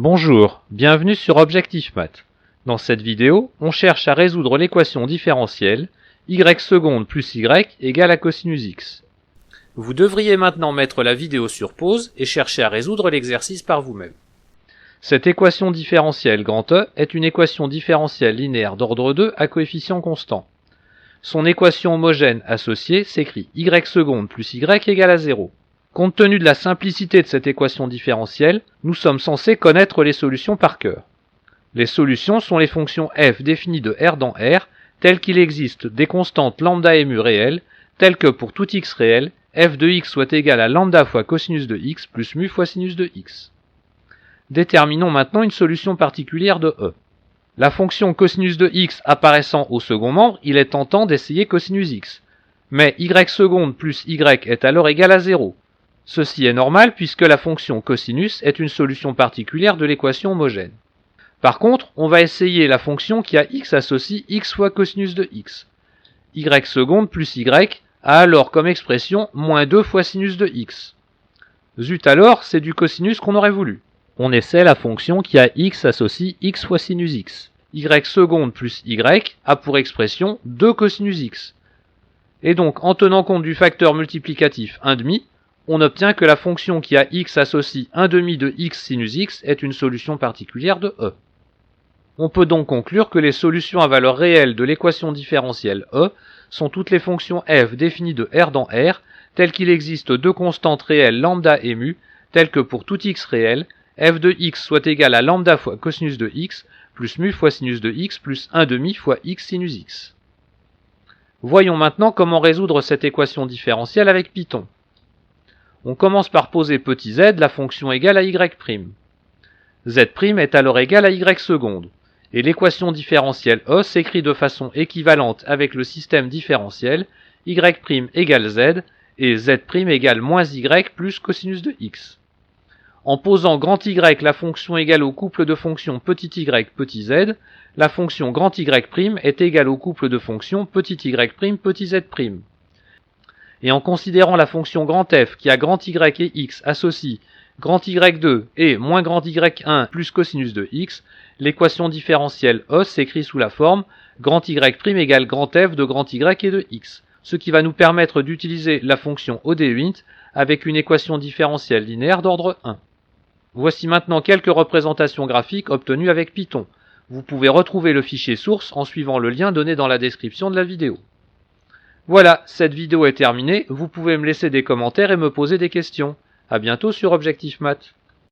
Bonjour, bienvenue sur Objectif Math. Dans cette vidéo, on cherche à résoudre l'équation différentielle y seconde plus y égale à cosinus x. Vous devriez maintenant mettre la vidéo sur pause et chercher à résoudre l'exercice par vous-même. Cette équation différentielle grand E est une équation différentielle linéaire d'ordre 2 à coefficient constant. Son équation homogène associée s'écrit y seconde plus y égale à 0. Compte tenu de la simplicité de cette équation différentielle, nous sommes censés connaître les solutions par cœur. Les solutions sont les fonctions f définies de R dans R, telles qu'il existe des constantes lambda et mu réelles, telles que pour tout x réel, f de x soit égal à lambda fois cosinus de x plus mu fois sinus de x. Déterminons maintenant une solution particulière de E. La fonction cosinus de x apparaissant au second membre, il est tentant d'essayer cosinus x. Mais y seconde plus y est alors égal à 0. Ceci est normal puisque la fonction cosinus est une solution particulière de l'équation homogène. Par contre, on va essayer la fonction qui a x associe x fois cosinus de x. Y seconde plus y a alors comme expression moins 2 fois sinus de x. Zut alors, c'est du cosinus qu'on aurait voulu. On essaie la fonction qui a x associe x fois sinus x. Y seconde plus y a pour expression 2 cosinus x. Et donc, en tenant compte du facteur multiplicatif 1/2, on obtient que la fonction qui a x associe 1/2 de x sinus x est une solution particulière de E. On peut donc conclure que les solutions à valeur réelle de l'équation différentielle E sont toutes les fonctions f définies de R dans R, telles qu'il existe deux constantes réelles lambda et mu, telles que pour tout x réel, f de x soit égal à lambda fois cosinus de x, plus mu fois sinus de x, plus 1/2 fois x sinus x. Voyons maintenant comment résoudre cette équation différentielle avec Python. On commence par poser petit z, la fonction égale à y'. Z' est alors égal à y seconde, et l'équation différentielle E s'écrit de façon équivalente avec le système différentiel y' égale z, et z' égale moins y plus cosinus de x. En posant grand Y la fonction égale au couple de fonctions petit y petit z, la fonction grand Y' est égale au couple de fonctions petit y' petit z'. Et en considérant la fonction grand f qui a grand Y et x associe grand Y2 et moins grand Y1 plus cosinus de x, l'équation différentielle E s'écrit sous la forme grand Y' égale grand f de grand Y et de x, ce qui va nous permettre d'utiliser la fonction ODE avec une équation différentielle linéaire d'ordre 1. Voici maintenant quelques représentations graphiques obtenues avec Python. Vous pouvez retrouver le fichier source en suivant le lien donné dans la description de la vidéo. Voilà, cette vidéo est terminée, vous pouvez me laisser des commentaires et me poser des questions. À bientôt sur Objectif Math.